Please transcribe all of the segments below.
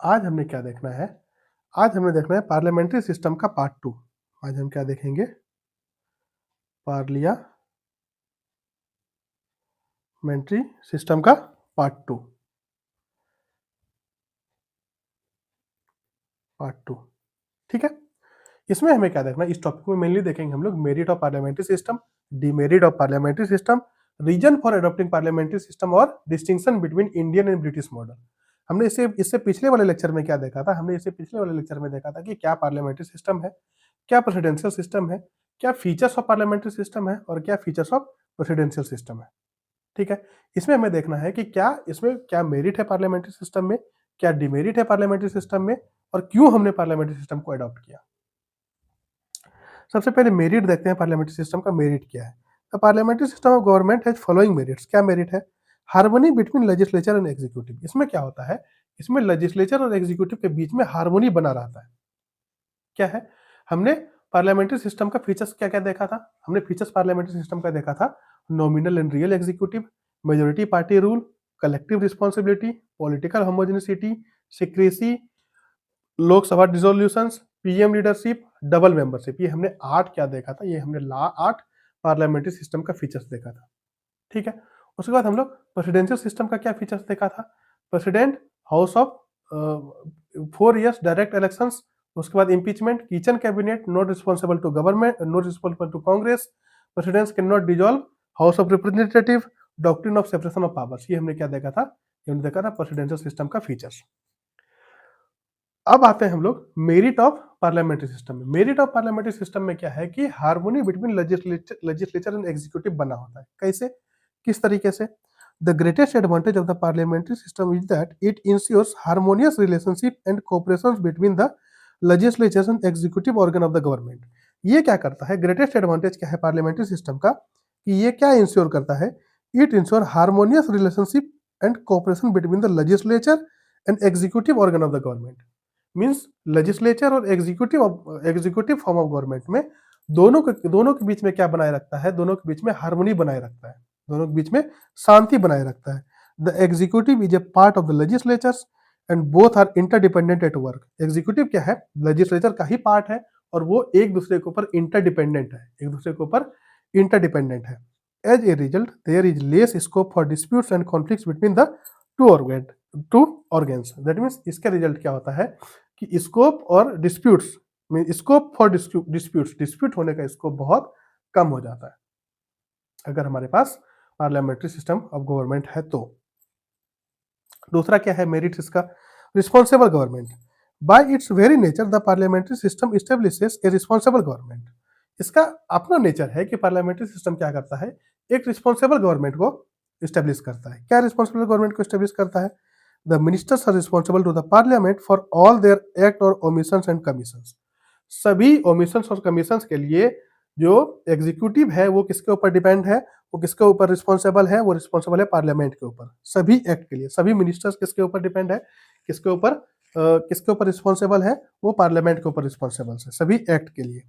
आज हमने क्या देखना है? आज हमें देखना है पार्लियामेंट्री सिस्टम का पार्ट 2। आज हम क्या देखेंगे? पार्लियामेंट्री सिस्टम का पार्ट 2। ठीक है? इसमें हमें क्या देखना है? इस टॉपिक में मेनली देखेंगे हम लोग merit of parliamentary system, demerit of parliamentary system, reason for adopting parliamentary system और distinction between Indian and British model. हमने इससे इससे पिछले वाले लेक्चर में क्या देखा था? हमने इससे पिछले वाले लेक्चर में देखा था कि क्या पार्लियामेंट्री सिस्टम है, क्या प्रेसिडेंशियल सिस्टम है, क्या फीचर्स ऑफ पार्लियामेंट्री सिस्टम है और क्या फीचर्स ऑफ प्रेसिडेंशियल सिस्टम है। ठीक है? इसमें हमें देखना है कि क्या इसमें क्या मेरिट है पार्लियामेंट्री सिस्टम में, क्या डिमेरिट है पार्लियामेंट्री सिस्टम में और क्यों हमने पार्लियामेंट्री सिस्टम को अडॉप्ट किया। सबसे पहले मेरिट देखते हैं, पार्लियामेंट्री सिस्टम का मेरिट क्या है। The parliamentary system of government has following merits. क्या मेरिट है? Harmony between legislature and executive. इसमें क्या होता है? इसमें लेजिस्लेचर और एग्जीक्यूटिव के बीच में हार्मनी बना रहता है। क्या है? हमने पार्लियामेंट्री सिस्टम का फीचर्स क्या क्या देखा था? हमने फीचर्स पार्लियामेंट्री सिस्टम का देखा था nominal and real executive, majority party rule, collective responsibility, political homogeneity, secrecy, Lok Sabha dissolutions, PM leadership, double membership. ये हमने 8 क्या देखा था? ये हमने 8 पार्लियामेंट्री सिस्टम का फीचर्स देखा था। ठीक है? उसके बाद हम लोग प्रेसिडेंशियल सिस्टम का क्या फीचर्स देखा था? President, house of 4 years direct elections, उसके बाद impeachment, kitchen cabinet, not responsible to government, not responsible to Congress, presidents can not dissolve, house of representative, doctrine of separation of powers. ये हमने क्या देखा था? ये हमने देखा था प्रेसिडेंशियल सिस्टम का फीचर्स। अब आते हैं हम लोग मेरिट ऑफ पार्लियामेंट्री सिस्टम में। मेरिट ऑफ पार्लियामेंट्री सिस्टम में क्या है कि harmony between legislature and executive बना होता है। कैसे? किस तरीके से? The greatest advantage of the parliamentary system is that it ensures harmonious relationship and cooperation between the legislature and executive organ of the government. ये क्या करता है? ग्रेटेस्ट एडवांटेज क्या है पार्लियामेंट्री सिस्टम का कि ये क्या इंश्योर करता है? It ensure harmonious relationship and cooperation between the legislature and executive organ of the government. Means legislature और एग्जीक्यूटिव फॉर्म ऑफ गवर्नमेंट में दोनों के बीच में क्या बनाए रखता है? दोनों के बीच में हार्मनी बनाए रखता है, दोनों के बीच में शांति बनाए रखता है। The executive is a part of the legislatures and both are interdependent at work. Executive क्या है? लेजिस्लेचर का ही पार्ट है और वो एक दूसरे के ऊपर इंटरडिपेंडेंट है, एक दूसरे के ऊपर इंटरडिपेंडेंट है। As a result there is less scope for disputes and conflicts between the two organs. That means इसका रिजल्ट क्या होता है कि स्कोप और डिस्प्यूट्स, स्कोप फॉर डिस्प्यूट होने का स्कोप बहुत कम हो जाता है अगर हमारे पास पार्लियामेंट्री सिस्टम ऑफ गवर्नमेंट है तो। दूसरा क्या है मेरिट इसका? Responsible government. Bye it's very nature the parliamentary system establishes A responsible government. इसका अपना नेचर है कि पार्लियामेंट्री सिस्टम क्या करता है? एक रिस्पॉन्सिबल गवर्नमेंट को स्टेब्लिश करता है। क्या रिस्पॉन्सिबल गवर्नमेंट को स्टेब्लिश करता है? The ministers are responsible to the parliament for all their act और ओमिशंस एंड कमीशंस। सभी ओमिशंस और कमीशंस के लिए जो एग्जीक्यूटिव है वो किसके ऊपर डिपेंड है? वो किसके ऊपर रिस्पॉन्सिबल है? वो रिस्पॉन्सिबल है पार्लियामेंट के ऊपर। सभी एक्ट के लिए सभी मिनिस्टर्स किसके ऊपर डिपेंड है? किसके ऊपर रिस्पॉन्सिबल है? वो पार्लियामेंट के ऊपर रिस्पॉन्सिबल है सभी एक्ट के लिए,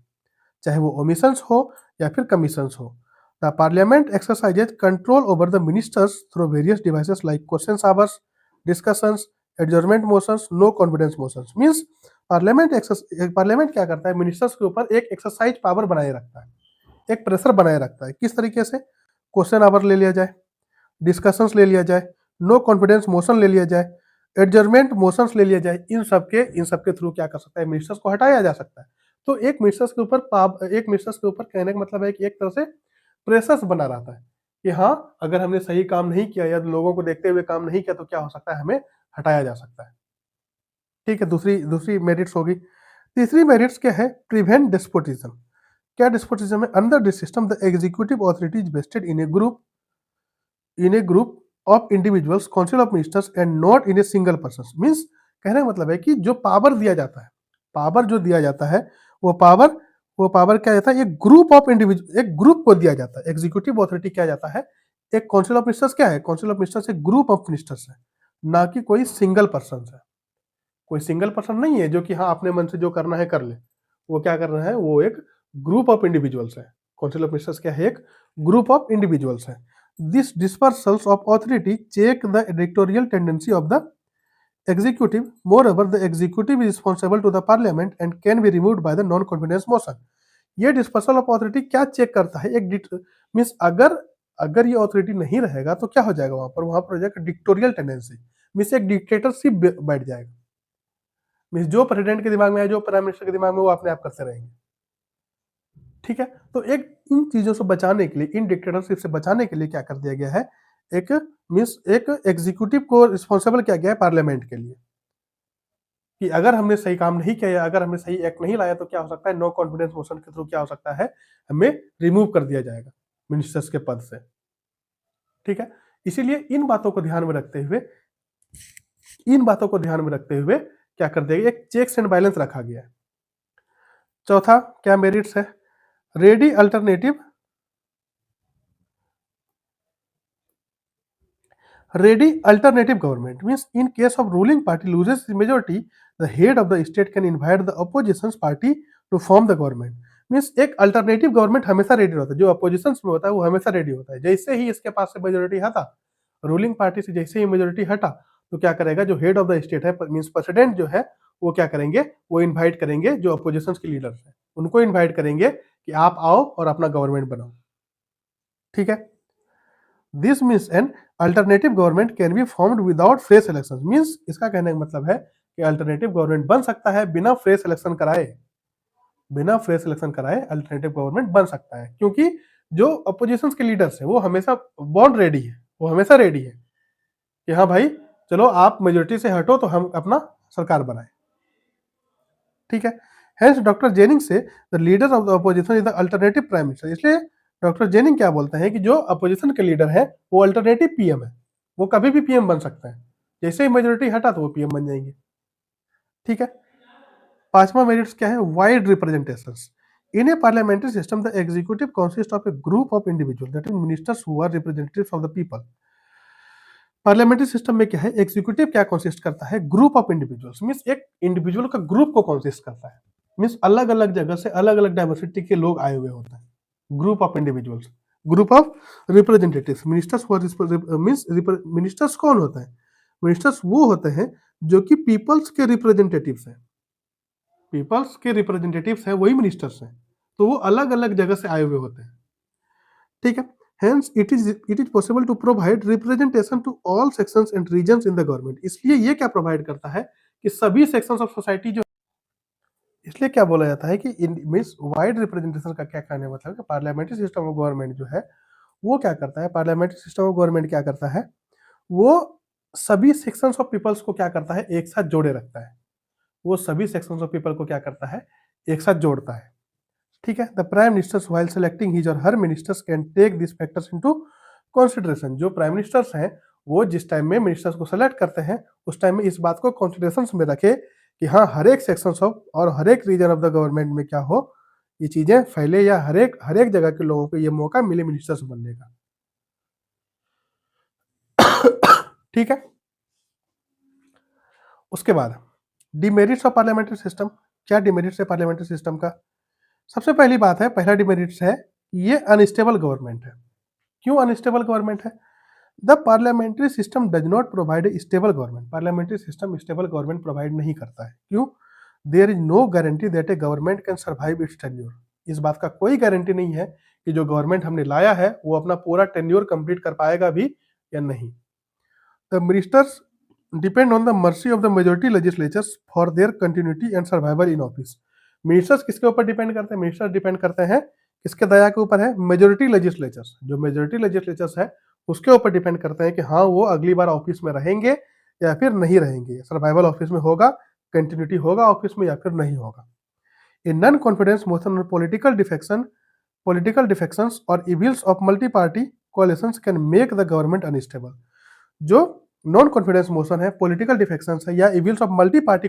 चाहे वो ओमिशंस हो या फिर कमीशंस हो। The parliament exercises control over the ministers through various devices like question hours, discussions, adjournment motions, no confidence motions. Means parliament क्या करता है? मिनिस्टर्स के ऊपर एक एक्सरसाइज पावर बनाए रखता है, एक प्रेशर बनाए रखता है। किस तरीके से? क्वेश्चन आवर ले लिया जाए, डिस्कशंस ले लिया जाए, नो कॉन्फिडेंस मोशन ले लिया जाए, एडजर्नमेंट मोशंस ले लिया जाए। इन सब के थ्रू क्या कर सकता है? मिनिस्टर्स को हटाया जा सकता है। तो एक मिनिस्टर्स के ऊपर कहने का मतलब है कि एक तरह से प्रेशर्स बना रहता है कि हाँ, अगर हमने सही काम नहीं किया या लोगों को देखते हुए काम नहीं किया तो क्या हो सकता है? हमें हटाया जा सकता है। ठीक है, दूसरी मेरिट्स होगी। तीसरी मेरिट्स क्या है? Prevent despotism. क्या डेस्पोटिज्म है? Under this system the executive authority is vested in a group of individuals, council of ministers and not in a single person. Means कहने का मतलब है कि जो पावर दिया जाता है, पावर जो दिया जाता है वो पावर क्या जाता है? एक ग्रुप ऑफ इंडिविजुअल, एक ग्रुप को दिया जाता है। एग्जीक्यूटिव अथॉरिटी क्या जाता है? एक काउंसिल ऑफ मिनिस्टर्स क्या है? काउंसिल ऑफ मिनिस्टर्स एक ग्रुप ऑफ मिनिस्टर्स है, ना कि कोई सिंगल पर्सन है। कोई सिंगल पर्सन नहीं है जो कि हाँ अपने मन से जो करना है कर ले। वो क्या कर रहा है? वो एक ग्रुप ऑफ इंडिविजुअल्स है। काउंसिल ऑफ मिनिस्टर्स क्या है? एक ग्रुप ऑफ इंडिविजुअल्स है। This dispersals of authority check the editorial tendency of the executive. Moreover, the executive is responsible to the parliament and can be removed by the non confidence motion. ये dispersal of authority क्या check करता है? एक means अगर अगर ये authority नहीं रहेगा तो क्या हो जाएगा? वहां पर हो जाएगा डिक्टोरियल टेंडेंसी, मीन्स एक डिक्टेटरशिप बैठ जाएगा। मीन्स जो प्रेसिडेंट के दिमाग में है, जो प्राइम मिनिस्टर के दिमाग में, वो अपने आप करते रहेंगे। ठीक है, तो एक इन चीजों से बचाने के लिए, इन डिक्टेटरशिप से बचाने के लिए क्या कर दिया गया है? एक मीन्स एक एग्जीक्यूटिव को रिस्पॉन्सिबल किया गया है पार्लियामेंट के लिए कि अगर हमने सही काम नहीं किया या अगर हमने सही एक्ट नहीं लाया तो क्या हो सकता है? नो कॉन्फिडेंस मोशन के थ्रू क्या हो सकता है? हमें रिमूव कर दिया जाएगा मिनिस्टर्स के पद से। ठीक है, इसीलिए इन बातों को ध्यान में रखते हुए क्या कर दिया गया? एक चेक्स एंड बैलेंस रखा गया है। चौथा क्या मेरिट्स है? Ready alternative government means in case of ruling party loses the majority, the head of the state can invite the opposition party to form the government. Means एक alternative government हमेशा ready होता है, जो opposition में होता है वो हमेशा रेडी होता है। जैसे ही इसके पास से मेजोरिटी हटा, रूलिंग पार्टी से जैसे ही मेजोरिटी हटा, तो क्या करेगा? जो हेड ऑफ द स्टेट है, मीन्स प्रेसिडेंट जो है, वो क्या करेंगे? वो इन्वाइट करेंगे जो अपोजिशन के लीडर्स हैं, उनको इन्वाइट करेंगे कि आप आओ और अपना गवर्नमेंट बनाओ। ठीक है, this means an alternative government can be formed without fresh election. Means इसका कहने का मतलब है कि अल्टरनेटिव गवर्नमेंट बन सकता है बिना फ्रेश इलेक्शन कराए। अल्टरनेटिव गवर्नमेंट बन सकता है, क्योंकि जो अपोजिशन के लीडर्स है वो हमेशा बॉन्ड रेडी है, वो हमेशा रेडी है कि हाँ भाई चलो आप मेजोरिटी से हटो तो हम अपना सरकार बनाए। ठीक है, हेंस डॉक्टर जेनिंग से the leader of the opposition is the alternative prime minister. इसलिए डॉक्टर जेनिंग क्या बोलते हैं कि जो अपोजिशन के लीडर है वो अल्टरनेटिव पीएम है, वो कभी भी पीएम बन सकता है। जैसे ही मेजोरिटी हटा तो वो पीएम बन जाएंगे। ठीक है, पांचवा मेरिट्स क्या है? Wide representation. In a parliamentary system the executive consist of a group of individual that is ministers who are representatives of the people. Parliamentary system में क्या है? एग्जीक्यूटिव क्या कंसिस्ट करता है? ग्रुप ऑफ इंडिविजुअल्स, मींस एक individual का group को consist करता है। मींस अलग अलग जगह से अलग अलग डाइवर्सिटी के लोग आए हुए होते हैं। Group of individuals, group of representatives. Ministers means ministers कौन होता है? मिनिस्टर्स वो होते हैं जो कि पीपल्स के रिप्रेजेंटेटिव्स हैं। पीपल्स के रिप्रेजेंटेटिव्स हैं, वही मिनिस्टर्स हैं। तो वो अलग अलग जगह से आए हुए होते हैं। ठीक है, hence it is possible to provide representation to all sections and regions in the government। इसलिए ये क्या प्रोवाइड करता है कि सभी सेक्शंस ऑफ सोसाइटी जो, इसलिए क्या बोला जाता है कि मींस वाइड रिप्रेजेंटेशन का क्या कहने मतलब कि पार्लियामेंट्री सिस्टम ऑफ गवर्नमेंट जो है वो क्या करता है? पार्लियामेंट्री सिस्टम ऑफ गवर्नमेंट क्या करता है? वो सभी सेक्शंस ऑफ पीपल्स को क्या करता है? एक साथ जोड़े रखता है। वो सभी सेक्शंस ऑफ पीपल को क्या करता है? एक साथ जोड़ता है। ठीक है, the prime ministers while selecting his or her ministers can take this factors into consideration. जो प्राइम मिनिस्टर्स हैं वो जिस टाइम में मिनिस्टर्स को सेलेक्ट करते हैं उस टाइम में इस बात को कंसीडरेशन में रखे कि हाँ हर एक सेक्शन ऑफ और हर एक रीजन ऑफ द गवर्नमेंट में क्या हो, ये चीजें फैले या हर एक जगह के लोगों को ये मौका मिले मिनिस्टर्स बनने का। ठीक है, उसके बाद डिमेरिट्स ऑफ पार्लियामेंट्री सिस्टम। क्या डिमेरिट्स है पार्लियामेंट्री सिस्टम का? सबसे पहली बात है, पहला डिमेरिट्स है ये अनस्टेबल गवर्नमेंट है। क्यों अनस्टेबल गवर्नमेंट है? The parliamentary system does not provide a stable government. Parliamentary system stable government provide नहीं करता है। क्यों? There is no guarantee that a government can survive its tenure. इस बात का कोई गारंटी नहीं है कि जो गवर्नमेंट हमने लाया है वो अपना पूरा टेन्योर कंप्लीट कर पाएगा भी या नहीं। The ministers depend on the mercy of the majority legislatures for their continuity and survival in office. Ministers किसके ऊपर डिपेंड करते हैं? मिनिस्टर्स डिपेंड करते हैं किसके दया के ऊपर है? Majority legislatures. जो मेजोरिटी लेजिस्लेचर्स है उसके ऊपर डिपेंड करते हैं कि हाँ वो अगली बार ऑफिस में रहेंगे या फिर नहीं रहेंगे, सर्वाइवल ऑफिस में होगा, कंटिन्यूटी होगा ऑफिस में या फिर नहीं होगा। इन नॉन कॉन्फिडेंस मोशन और political defections or evils of multi-party coalitions can make the government unstable। जो नॉन कॉन्फिडेंस मोशन है, पॉलिटिकल डिफेक्शंस है या evils of multi party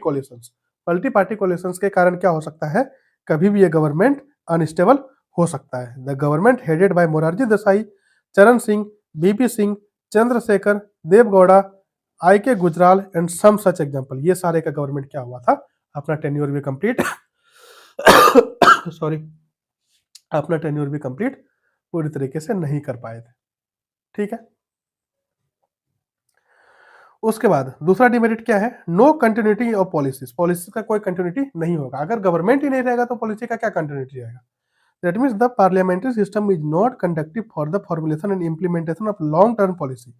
collisions के कारण क्या हो सकता है? कभी भी ये गवर्नमेंट अनस्टेबल हो सकता है। The government headed by Morarji Desai, Charan Singh, BP Singh, Chandrashekhar, Deve Gowda, I K Gujral and some such example, ये सारे का गवर्नमेंट क्या हुआ था? अपना टेन्योर भी कंप्लीट सॉरी अपना टेन्योर भी कंप्लीट पूरी तरीके से नहीं कर पाए थे। ठीक है, उसके बाद दूसरा डिमेरिट क्या है, no continuity of policies, policy का कोई कंटिन्यूटी नहीं होगा। अगर गवर्नमेंट ही नहीं रहेगा तो पॉलिसी का क्या कंटिन्यूटी रहेगा। That means the parliamentary system is not conductive for the formulation and implementation of long term policy.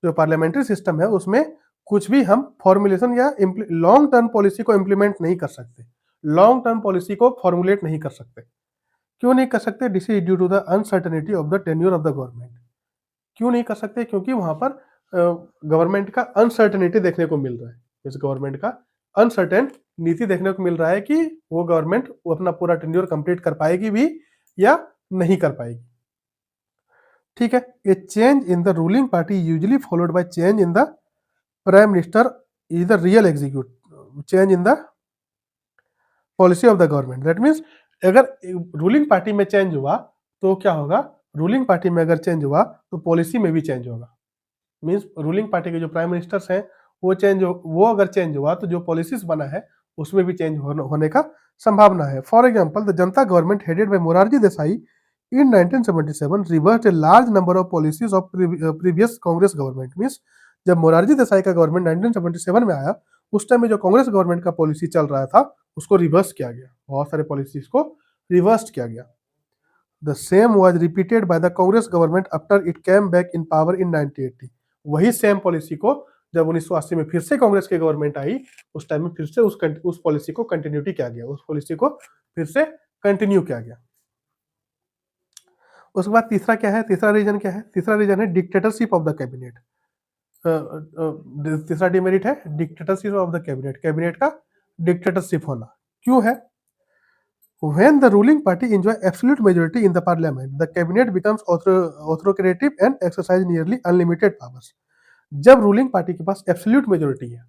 जो पार्लियामेंट्री सिस्टम है उसमें कुछ भी हम फॉर्मुलेशन या लॉन्ग टर्म पॉलिसी को इंप्लीमेंट नहीं कर सकते, लॉन्ग टर्म पॉलिसी को फॉर्मुलेट नहीं कर सकते। क्यों नहीं कर सकते, this is due to the uncertainty of the tenure of the government. क्यों नहीं कर सकते, क्योंकि वहां पर गवर्नमेंट का अनसर्टेनिटी देखने को मिल रहा है। इस गवर्नमेंट का अनसर्टेन नीति देखने को मिल रहा है कि वो गवर्नमेंट अपना पूरा टेन्योर कंप्लीट कर पाएगी भी या नहीं कर पाएगी। ठीक है, ए change in the ruling party usually followed by change in the prime minister is the real executive change in the policy of the government. That means अगर रूलिंग पार्टी में चेंज हुआ तो क्या होगा, रूलिंग पार्टी में अगर change हुआ तो पॉलिसी में भी चेंज होगा। मीन्स रूलिंग पार्टी के जो प्राइम मिनिस्टर्स हैं वो अगर चेंज हुआ तो जो पॉलिसीज बना है उसमें भी चेंज होने का संभावना है। For example the Janata government headed by Morarji Desai in 1977 reversed a large number of policies of previous Congress government. Means जब मोरारजी देसाई का गवर्नमेंट 1977 में आया उस टाइम में जो कांग्रेस गवर्नमेंट का पॉलिसी चल रहा था उसको रिवर्स किया गया, बहुत सारे पॉलिसीज को रिवर्स किया गया। The same was repeated by the Congress government after it came back in power in 1980। वही सेम पॉलिसी को जब 1980 में फिर से कांग्रेस की गवर्नमेंट आई उस टाइम में फिर से उस पॉलिसी को कंटिन्यूटी किया गया, उस पॉलिसी को फिर से कंटिन्यू किया गया। उसके बाद तीसरा क्या है, तीसरा रीजन क्या है, तीसरा रीजन है डिक्टेटरशिप ऑफ द कैबिनेट। तीसरा डिमेरिट है dictatorship of the cabinet, cabinet का डिक्टेटरशिप होना। क्यों है, when the ruling party enjoy absolute majority in the parliament the cabinet becomes authoritative and exercise nearly unlimited powers। जब ruling party के पास absolute majority है,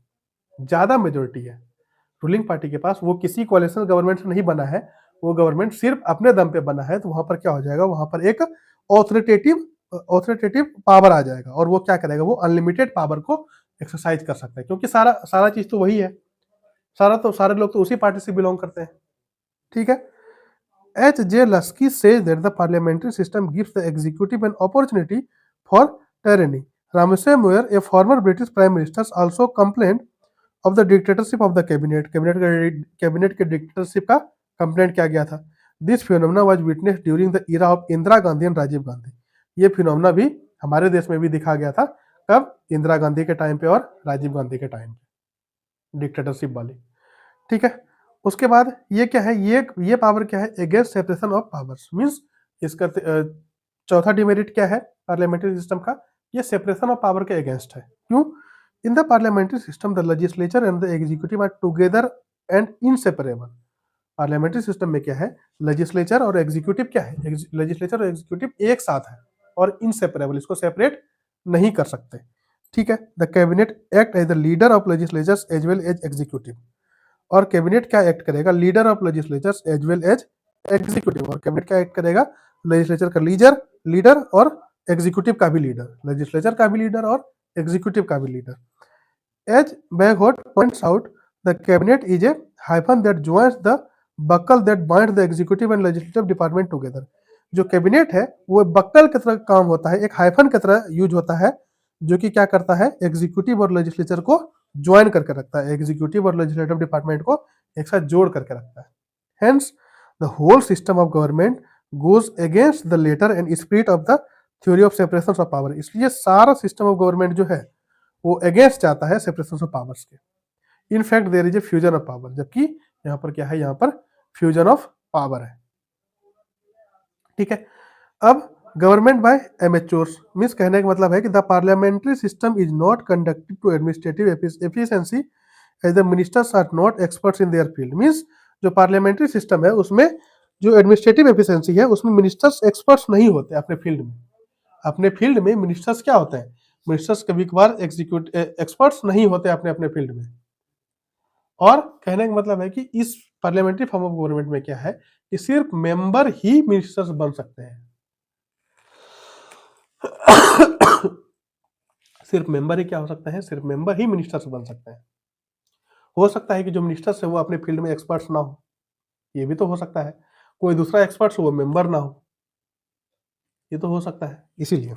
ज्यादा मेजोरिटी है रूलिंग पार्टी के पास, वो किसी कोalition गवर्नमेंट से नहीं बना है, वो गवर्नमेंट सिर्फ अपने दम पे बना है, तो वहां पर क्या हो जाएगा, वहां पर एक ऑथोरिटेटिव पावर आ जाएगा और वो क्या करेगा, वो अनलिमिटेड पावर को एक्सरसाइज कर सकता है, क्योंकि सारा चीज तो वही है, सारे लोग तो उसी पार्टी से बिलोंग करते हैं। ठीक है, H.J. Lusky says that the parliamentary system gives the executive an opportunity for tyranny। Ramsay Moyer, a former British Prime Minister, also complained of the dictatorship of the cabinet। Cabinet के dictatorship का complaint किया गया था। This phenomena was witnessed during the era of Indira Gandhi and Rajiv Gandhi. ये phenomena भी हमारे देश में भी दिखा गया था, कब, इंदिरा गांधी के टाइम पे और राजीव गांधी के टाइम पे, डिक्टेटरशिप वाली। ठीक है, उसके बाद ये क्या है, ये पावर क्या है, against separation of powers. Means इसका चौथा डिमेरिट क्या है पार्लियामेंट्री सिस्टम का, ये सेपरेशन ऑफ पावर के अगेंस्ट है। क्यों, in the parliamentary system the legislature and the executive are together and inseparable. Parliamentary system में क्या है, लेजिस्लेचर और एग्जीक्यूटिव क्या है, लेजिस्लेचर और एग्जीक्यूटिव एक साथ है और इनसेपरेबल, इसको सेपरेट नहीं कर सकते। ठीक है, the cabinet act as the leader of legislatures as well as executive. और कैबिनेट क्या एक्ट करेगा, leader of legislatures as well as executive. और कैबिनेट क्या एक्ट करेगा, लेजिस्लेचर का लीडर और एग्जीक्यूटिव का भी लीडर, लेजिस्लेचर का भी लीडर और एग्जीक्यूटिव का भी leader. As Bagehot points out the cabinet is a hyphen that joins the buckle that bind the executive and legislative department together. जो कैबिनेट है वो बक्कल की तरह काम होता है, एक हाइफन की तरह यूज होता है, जो कि क्या करता है, एग्जीक्यूटिव और लेजिस्लेचर को ज्वाइन करके रखता है, एग्जीक्यूटिव और लेजिस्लेटिव डिपार्टमेंट को एक साथ जोड़ करके रखता है। Hence the whole system of government goes against the letter and spirit of the theory of separation of power. इसलिए सारा सिस्टम ऑफ गवर्नमेंट जो है वो अगेंस्ट जाता है सेपरेशन ऑफ पावर्स के। In fact there is a fusion of power, जबकि यहाँ पर क्या है, यहाँ पर फ्यूजन ऑफ पावर है। ठीक है, अब गवर्नमेंट बाय एमेच्योर्स, मीन्स कहने का मतलब है कि the parliamentary system is not conducted to administrative efficiency as the ministers are not experts in their field. Means जो पार्लियामेंट्री सिस्टम है उसमें जो एडमिनिस्ट्रेटिव एफिशिएंसी है उसमें मिनिस्टर्स एक्सपर्ट्स नहीं होते अपने फील्ड में। अपने फील्ड में मिनिस्टर्स क्या होते हैं, मिनिस्टर्स कभी कभार एक्सपर्ट्स नहीं होते अपने अपने फील्ड में। और कहने का मतलब है कि इस पार्लियामेंट्री फॉर्म ऑफ गवर्नमेंट में क्या है कि सिर्फ मेंबर ही मिनिस्टर्स बन सकते हैं। सिर्फ मेंबर ही क्या हो सकते हैं, सिर्फ मेंबर ही मिनिस्टर्स बन सकते हैं। हो सकता है कि जो मिनिस्टर्स है वो अपने फील्ड में एक्सपर्ट्स ना हो, ये भी तो हो सकता है, कोई दूसरा एक्सपर्ट्स हो वो मेंबर ना हो, ये तो हो सकता है। इसीलिए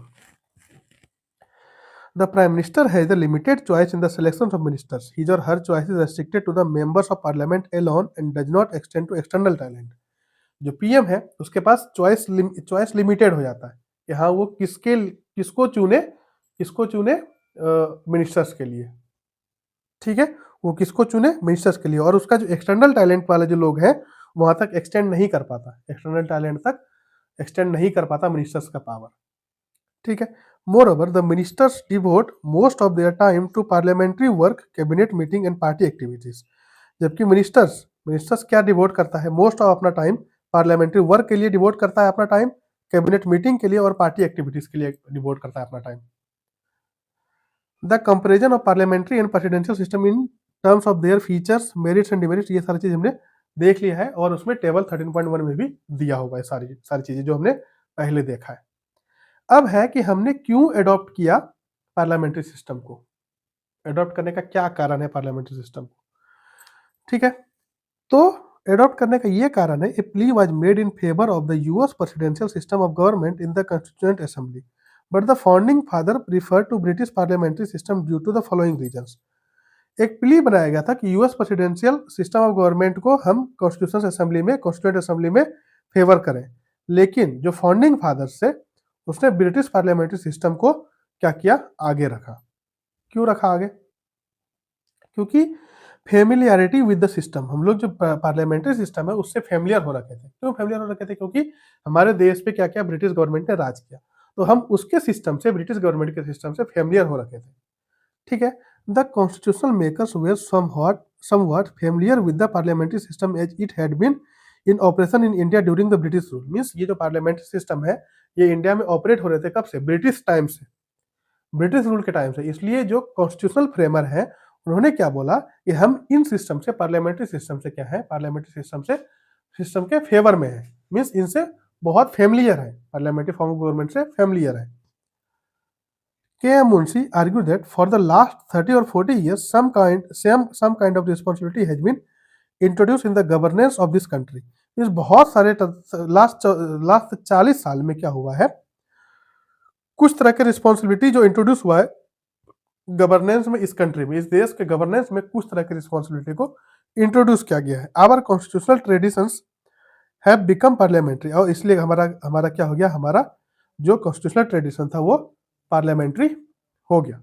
the prime minister has the limited choice in the selection of ministers, his or her choice is restricted to the members of parliament alone and does not extend to external talent. जो PM है उसके पास choice limited हो जाता है कि हाँ वो किसको चुने मिनिस्टर्स के लिए, ठीक है, वो किसको चुने मिनिस्टर्स के लिए, और उसका जो एक्सटर्नल टैलेंट वाले जो लोग हैं वहां तक एक्सटेंड नहीं कर पाता, एक्सटर्नल टैलेंट तक एक्सटेंड नहीं कर पाता मिनिस्टर्स का पावर, ठीक है। Moreover the ministers devote most of their time to parliamentary work, cabinet meeting and party activities. जबकि मिनिस्टर्स क्या डिवोट करता है, मोस्ट ऑफ अपना टाइम पार्लियामेंट्री वर्क के लिए डिवोट करता है अपना टाइम, कैबिनेट मीटिंग के लिए और पार्टी एक्टिविटीज के लिए डिवोट करता है अपना time. The comparison of parliamentary and presidential system in terms of their features, merits and demerits, ये सारी चीज हमने देख लिया है और उसमें टेबल 13.1 में भी दिया हुआ है सारी चीजें जो हमने पहले देखा है। अब है कि हमने क्यों एडॉप्ट किया पार्लियामेंट्री सिस्टम को, एडॉप्ट करने का क्या कारण है पार्लियामेंट्री सिस्टम को, ठीक है। तो एडॉप्ट करने का ये कारण है, a plea was made in favour of the US presidential system of government in the constituent assembly, but the founding father prefer to British parliamentary system due to the following reasons. एक plea बनाया गया था कि US presidential system of government को हम constitution assembly में constituent assembly में favour करें, लेकिन जो फाउंडिंग फादर्स से उसने ब्रिटिश पार्लियामेंट्री सिस्टम को क्या किया, आगे रखा। क्यों रखा आगे, क्योंकि फेमिलियरिटी विद द सिस्टम, हम लोग जो पार्लियामेंट्री सिस्टम है उससे फेमिलियर हो रखे थे। क्यों फेमिलियर हो रखे थे, क्योंकि हमारे देश पे क्या क्या ब्रिटिश गवर्नमेंट ने राज किया, तो हम उसके सिस्टम से, ब्रिटिश गवर्नमेंट के सिस्टम से फेमिलियर हो रखे थे, ठीक है। The constitutional makers were somewhat familiar with the parliamentary system as it had been in operation in India during the British rule. Means ये जो पार्लियामेंट्री सिस्टम है ये इंडिया में ऑपरेट हो रहे थे कब से, ब्रिटिश टाइम से, ब्रिटिश रूल के टाइम से। इसलिए जो कॉन्स्टिट्यूशनल फ्रेमर है उन्होंने क्या बोला कि हम इन सिस्टम से, पार्लियामेंट्री सिस्टम से क्या है, पार्लियामेंट्री सिस्टम के फेवर में है, मीन्स इनसे बहुत फेमिलियर है, पार्लियामेंट्री फॉर्म ऑफ गवर्नमेंट से फेमिलियर है। K.M. Munshi argued that for the last 30 or 40 years, some kind of responsibility has been introduced in the governance of this country. इस बहुत सारे लास्ट 40 साल में क्या हुआ है, कुछ तरह के रिस्पॉन्सिबिलिटी जो इंट्रोड्यूस हुआ है गवर्नेंस में, इस कंट्री में, इस देश के गवर्नेंस में कुछ तरह के रिस्पॉन्सिबिलिटी को इंट्रोड्यूस किया गया है। Our constitutional traditions have become parliamentary, और इसलिए हमारा क्या हो गया, हमारा जो कॉन्स्टिट्यूशनल ट्रेडिशन था वो पार्लियामेंट्री हो गया,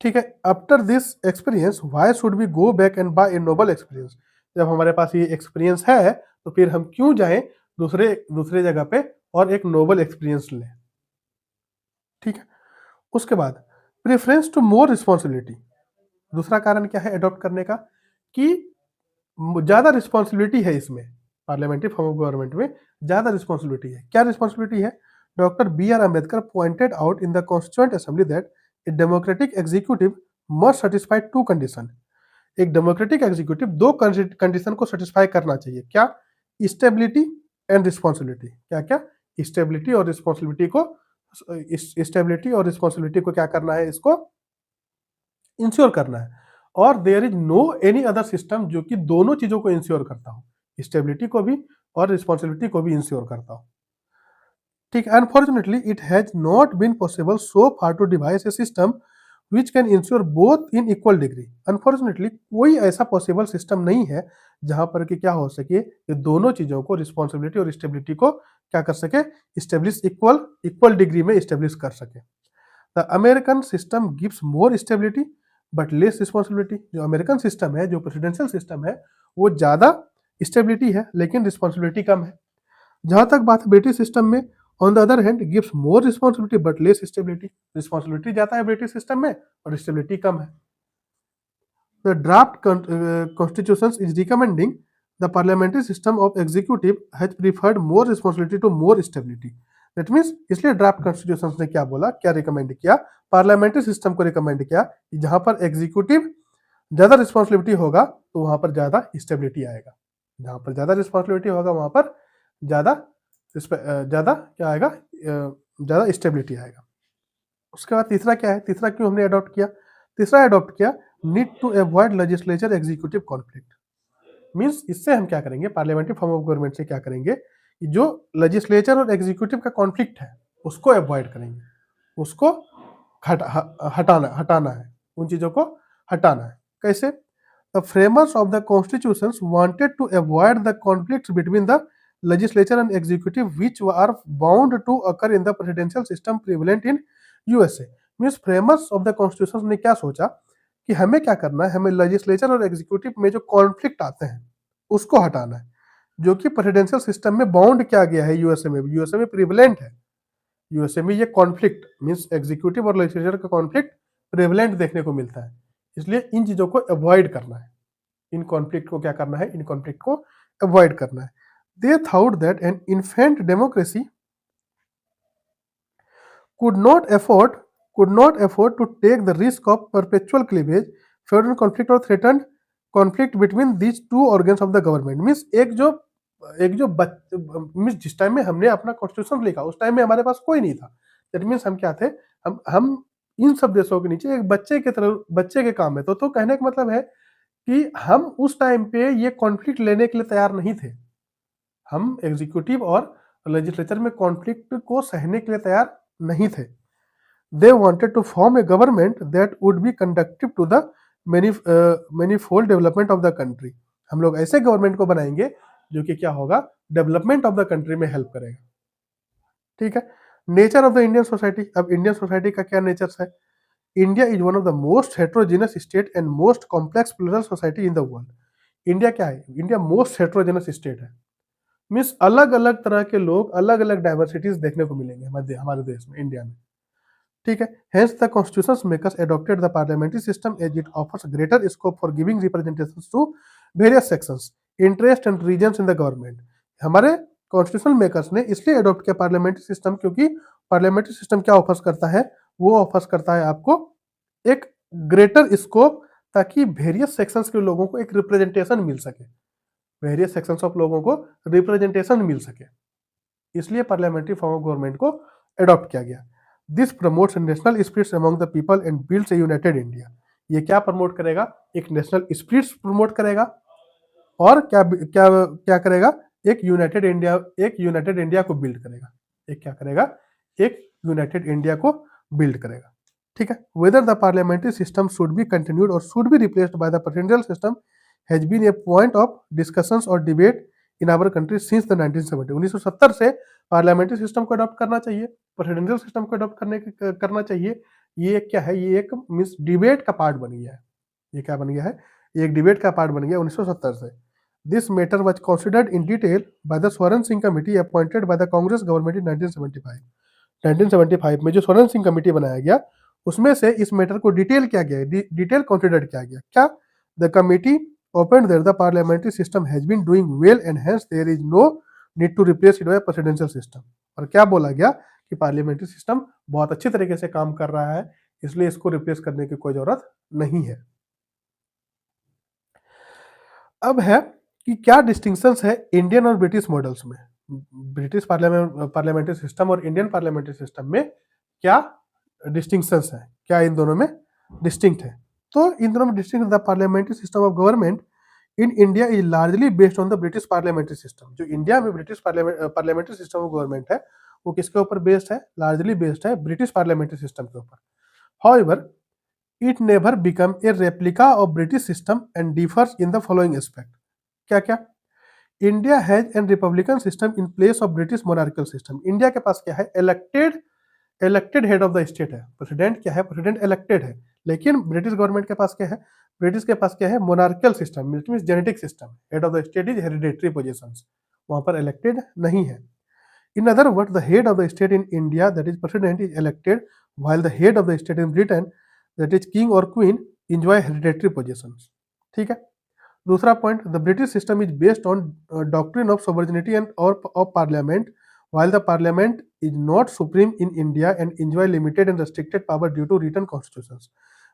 ठीक है। After this experience why should we go back and buy a noble experience, जब हमारे पास ये एक्सपीरियंस है तो फिर हम क्यों जाएं दूसरे जगह पे और एक नोबल एक्सपीरियंस लें, ठीक है। उसके बाद प्रेफरेंस टू मोर रिस्पॉन्सिबिलिटी, दूसरा कारण क्या है एडॉप्ट करने का, कि ज्यादा रिस्पॉन्सिबिलिटी है इसमें, पार्लियामेंट्री फॉर्म ऑफ गवर्नमेंट में ज्यादा रिस्पॉन्सिबिलिटी है। क्या रिस्पॉन्सिबिलिटी है, doctor B.R. Ambedkar pointed out in the Constituent Assembly that a democratic executive must satisfy two conditions. एक डेमोक्रेटिक एग्जीक्यूटिव दो कंडीशन को सेटिस्फाई करना चाहिए, क्या, स्टेबिलिटी एंड रिस्पॉन्सिबिलिटी। क्या क्या, स्टेबिलिटी और रिस्पॉन्सिबिलिटी को क्या करना है, इसको इंश्योर करना है। और there is no any other system जो कि दोनों चीजों को इंश्योर करता हो, स्टेबिलिटी को भी और रिस्पॉन्सिबिलिटी को भी इंश्योर करता हो, ठीक। Unfortunately it has not been possible so far to devise a system which can ensure both in equal degree. Unfortunately कोई ऐसा पॉसिबल सिस्टम नहीं है जहां पर कि क्या हो सके, ये दोनों चीजों को, रिस्पॉन्सिबिलिटी और स्टेबिलिटी को क्या कर सके, स्टेब्लिश इक्वल डिग्री में स्टेब्लिश कर सके। The American system gives more stability but less responsibility. जो अमेरिकन सिस्टम है, जो प्रेसिडेंशियल सिस्टम है, वो ज्यादा स्टेबिलिटी है लेकिन रिस्पॉन्सिबिलिटी कम है। जहां तक बात है ब्रिटिश सिस्टम में, on the other hand gives more responsibility but less stability. Responsibility ज्यादा है ब्रिटिश सिस्टम में और स्टेबिलिटी कम है। The draft constitution is recommending the parliamentary system of executive has preferred more responsibility to more stability. That means इसलिए draft constitution ने क्या बोला, क्या रिकमेंड किया, पार्लियामेंट्री सिस्टम को रिकमेंड किया कि जहां पर एग्जीक्यूटिव ज्यादा रिस्पॉन्सिबिलिटी होगा तो वहां पर ज्यादा स्टेबिलिटी आएगा, जहां पर ज्यादा रिस्पॉन्सिबिलिटी होगा वहां पर ज्यादा क्या आएगा, ज्यादा स्टेबिलिटी आएगा। उसके बाद तीसरा क्या है, तीसरा क्यों हमने अडॉप्ट किया, तीसरा अडॉप्ट किया need to avoid legislature executive conflict. Means इससे हम क्या करेंगे, पार्लियामेंट्री फॉर्म ऑफ गवर्नमेंट से क्या करेंगे कि जो लेजिस्लेचर और एग्जीक्यूटिव का कॉन्फ्लिक्ट है उसको अवॉइड करेंगे, उसको हटाना है, उन चीजों को हटाना है। कैसे? The framers of the constitutions wanted to avoid the conflicts between the legislature and executive which are bound to occur in the presidential system prevalent in USA। Means framers of the constitution ने क्या सोचा कि हमें क्या करना है, हमें legislature और एग्जीक्यूटिव में जो कॉन्फ्लिक्ट आते हैं उसको हटाना है, जो कि प्रेसिडेंशियल सिस्टम में बाउंड किया गया है। यूएसए में भी, यूएसए में प्रिवलेंट है, यूएसए में ये कॉन्फ्लिक्ट मीन्स एग्जीक्यूटिव और लेजिस्लेचर का कॉन्फ्लिक्ट प्रिवलेंट देखने को मिलता है। इसलिए इन चीजों को अवॉइड करना है, इन कॉन्फ्लिक्ट को क्या करना है, इन कॉन्फ्लिक्ट को अवॉइड करना है। They thought that an infant democracy could not afford to take the risk of perpetual cleavage, feudal conflict or threatened conflict between these two organs of the government। Means एक जो means जिस time में हमने अपना constitution लिखा उस time में हमारे पास कोई नहीं था। दैट मीन्स हम क्या थे, हम इन सब देशों के नीचे एक बच्चे के तरह, बच्चे के काम में। तो कहने का मतलब है कि हम उस टाइम पे ये कॉन्फ्लिक्ट लेने के लिए तैयार नहीं थे। हम एग्जीक्यूटिव और लेजिस्लेचर में कॉन्फ्लिक्ट को सहने के लिए तैयार नहीं थे। They wanted to form a government that would be conductive to the manifold development of the country. हम लोग ऐसे गवर्नमेंट को बनाएंगे जो कि क्या होगा, डेवलपमेंट ऑफ द कंट्री में हेल्प करेगा। ठीक है। Nature of the Indian society, अब इंडियन सोसाइटी का क्या नेचर है? India is one of the most heterogeneous state and most complex plural society in the world. India क्या है? इंडिया मोस्ट हेट्रोजेनस स्टेट है, मीन्स अलग अलग तरह के लोग, अलग अलग डाइवर्सिटीज देखने को मिलेंगे हमारे देश में, इंडिया में। ठीक है। Hence the constitution makers adopted the parliamentary system as it offers greater scope for giving representation to various sections, interest and regions in the government. हमारे कॉन्स्टिट्यूशन मेकर्स ने इसलिए अडॉप्ट किया पार्लियामेंट्री सिस्टम, क्योंकि parliamentary system क्या offers करता है, वो offers करता है आपको एक ग्रेटर स्कोप, ताकि वेरियस सेक्शंस के लोगों को एक रिप्रेजेंटेशन मिल सके, वेरियस सेक्शंस ऑफ लोगों को रिप्रेजेंटेशन मिल सके। इसलिए पार्लियामेंट्री फॉर्म ऑफ गवर्नमेंट को अडॉप्ट किया गया। This promotes national spirits among the people and builds a united India. ये क्या प्रमोट करेगा? एक नेशनल स्पिरिट्स प्रमोट करेगा, और क्या क्या क्या करेगा? एक यूनाइटेड इंडिया को बिल्ड करेगा। एक क्या करेगा? एक यूनाइटेड इंडिया को बिल्ड करेगा। ठीक है। Whether the parliamentary system should be continued or should be replaced by the presidential system has been a point of discussions or debate in our country since the 1970। 1970 से parliamentary system को adopt करना चाहिए, presidential system को adopt करना चाहिए। ये क्या है? ये एक मींस डिबेट का पार्ट बन गया है। ये क्या बन गया है? ये एक डिबेट का पार्ट बन गया 1970 से। This matter was considered in detail by the Swaran Singh committee appointed by the Congress government in 1975। 1975 में जो स्वर्ण सिंह कमेटी बनाया गया, उसमें से इस मैटर को डिटेल किया गया, डिटेल कंसिडर्ड किया गया। क्या? The committee opened that the parliamentary system has been doing well and hence there is no need to replace it by a presidential system। और क्या बोला गया कि पार्लियामेंट्री सिस्टम बहुत अच्छी तरीके से काम कर रहा है, इसलिए इसको रिप्लेस करने की कोई जरूरत नहीं है। अब है कि क्या डिस्टिंक्शंस है इंडियन और ब्रिटिश मॉडल्स में। ब्रिटिश पार्लियामेंट्री सिस्टम और इंडियन पार्लियामेंट्री सिस्टम में क्या डिस्टिंक्शंस है, क्या इन दोनों में डिस्टिंक्ट है? तो इन दोनों में distinct the parliamentary system of government in India is largely based on the British parliamentary system. जो इंडिया में British parliamentary system of government है, वो किसके ऊपर बेस्ड है? लार्जली बेस्ड है ब्रिटिश पार्लियामेंट्री सिस्टम के ऊपर। However it never become a replica of British system and differs in the following aspect. क्या क्या? India has an Republican system in place of British monarchial system. India के पास क्या है? Elected head of the state है। President क्या है? President elected है। लेकिन ब्रिटिश गवर्नमेंट के पास क्या है? ब्रिटिश के पास क्या है? Monarchial system, means genetic system. Head of the state is hereditary positions, वहां पर इलेक्टेड नहीं है। In other word the head of the state in India that is president is elected, while the head of the state in Britain that is king और queen enjoy hereditary positions. ठीक है। दूसरा point, the British system is based on doctrine of sovereignty end of parliament, while the parliament is not supreme in India and enjoy limited and restricted power due to written constitutions।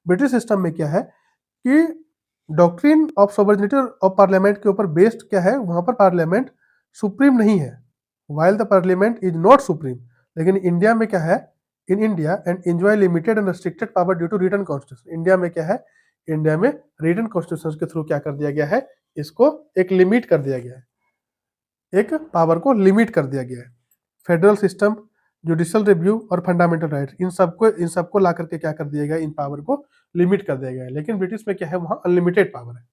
British system में क्या है कि doctrine of sovereignty of parliament के ऊपर based क्या है? वहां पर पार्लियामेंट सुप्रीम नहीं है, while the parliament is not supreme। लेकिन इंडिया में क्या है? In India and enjoy limited and restricted power due to written constitution. India में क्या है? इंडिया में रिटन कॉन्स्टिट्यूशन के थ्रू क्या कर दिया गया है? इसको एक लिमिट कर दिया गया है, एक पावर को लिमिट कर दिया गया है। फेडरल सिस्टम, जुडिशियल रिव्यू और फंडामेंटल राइट्स, इन सबको ला करके क्या कर दिया गया, इन पावर को लिमिट कर दिया गया है। लेकिन ब्रिटिश में क्या है, वहां अनलिमिटेड पावर है।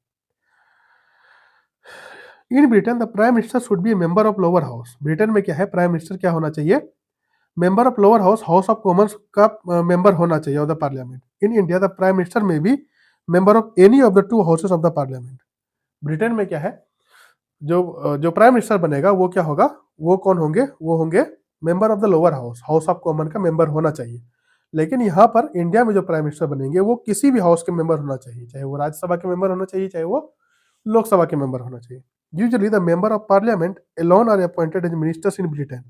In Britain the prime minister should be A member of lower house. Britain में क्या है, प्राइम मिनिस्टर क्या होना चाहिए, member of lower house, house of Commons का मेंबर होना चाहिए of the parliament. In India the prime minister में भी member of any of the two houses of the parliament. Britain में क्या है, जो प्राइम मिनिस्टर बनेगा वो क्या होगा, वो कौन होंगे, वो होंगे member of the lower house, house of common का मेंबर होना चाहिए। लेकिन यहाँ पर इंडिया में जो प्राइम मिनिस्टर बनेंगे वो किसी भी हाउस के मेंबर होना चाहिए, चाहे वो राज्यसभा के मेंबर होना चाहिए, चाहे वो लोकसभा के मेंबर होना चाहिए। Usually the member of parliament alone are appointed as ministers in Britain.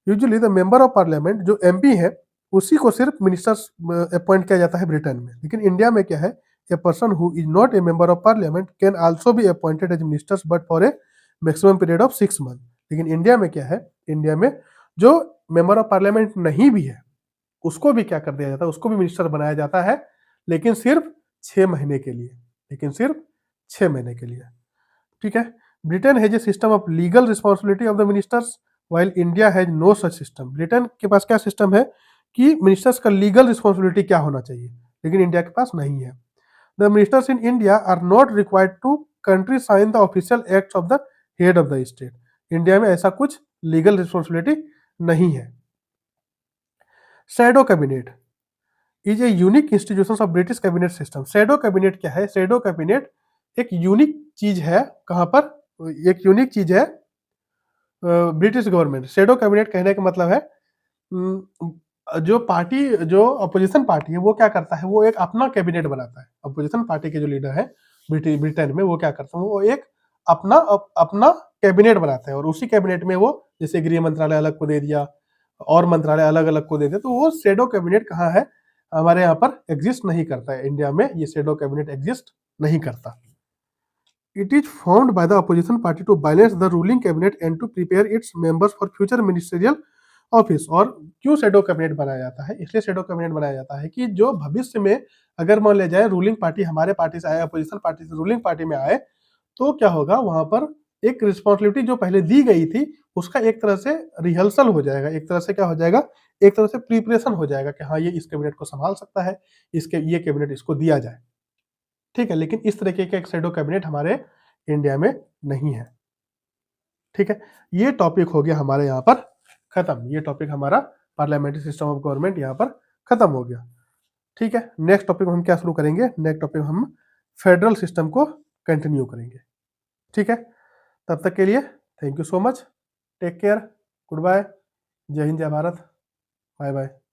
Usually the member of parliament जो एमपी है उसी को सिर्फ मिनिस्टर्स अपॉइंट किया जाता है ब्रिटेन में। लेकिन इंडिया में क्या है, a person who is not a member of parliament can also be appointed as ministers but for a maximum period of 6 month. लेकिन इंडिया में क्या है, इंडिया में जो मेंबर ऑफ पार्लियामेंट नहीं भी है उसको भी क्या कर दिया जाता है, उसको भी मिनिस्टर बनाया जाता है, लेकिन सिर्फ 6 महीने के लिए, लेकिन सिर्फ 6 महीने के लिए। ठीक है। Britain has a system of legal responsibility of the ministers while India has no such system. Britain के पास क्या सिस्टम है कि मिनिस्टर्स का लीगल रिस्पॉन्सिबिलिटी क्या होना चाहिए, लेकिन इंडिया के पास नहीं है। The ministers in India are not required to countersign the official acts of the head of the state. India में ऐसा कुछ लीगल रिस्पॉन्सिबिलिटी नहीं है। Shadow cabinet is a unique institution of British cabinet system. Shadow cabinet क्या है, shadow cabinet एक unique चीज है, कहां पर, एक यूनिक चीज है ब्रिटिश गवर्नमेंट। शैडो कैबिनेट कहने का मतलब है जो पार्टी, जो अपोजिशन पार्टी है वो क्या करता है, वो एक अपना कैबिनेट बनाता है। अपोजिशन पार्टी के जो लीडर है ब्रिटेन में, वो क्या करता है, वो एक अपना कैबिनेट बनाता है, और उसी कैबिनेट में वो जैसे गृह मंत्रालय अलग को दे दिया और मंत्रालय अलग अलग को दे दिया, तो वो शैडो कैबिनेट कहाँ है, हमारे यहाँ पर एग्जिस्ट नहीं करता है। इंडिया में ये शैडो कैबिनेट एग्जिस्ट नहीं करता। It is formed by the opposition party to balance the ruling cabinet and to prepare its members for future ministerial office। और क्यों शैडो कैबिनेट बनाया जाता है, इसलिए शैडो कैबिनेट बनाया जाता है कि जो भविष्य में अगर मान लिया जाए रूलिंग पार्टी हमारे पार्टी से आए, अपोजिशन पार्टी से रूलिंग पार्टी में आए, तो क्या होगा, वहां पर एक रिस्पॉन्सिबिलिटी जो पहले दी गई थी उसका एक तरह से रिहर्सल हो जाएगा, एक तरह से क्या हो जाएगा, एक तरह से प्रिपरेशन हो जाएगा कि हाँ ये इस कैबिनेट को संभाल सकता है, ये कैबिनेट इसको दिया जाए। ठीक है। लेकिन इस तरीके का एक शैडो कैबिनेट हमारे इंडिया में नहीं है। ठीक है। ये टॉपिक हो गया हमारे यहाँ पर खत्म, ये टॉपिक हमारा पार्लियामेंट्री सिस्टम ऑफ गवर्नमेंट यहाँ पर खत्म हो गया। ठीक है। नेक्स्ट टॉपिक हम क्या शुरू करेंगे, नेक्स्ट टॉपिक हम फेडरल सिस्टम को कंटिन्यू करेंगे। ठीक है। तब तक के लिए thank you so much, take care, goodbye, जय हिंद, जय भारत, बाय बाय।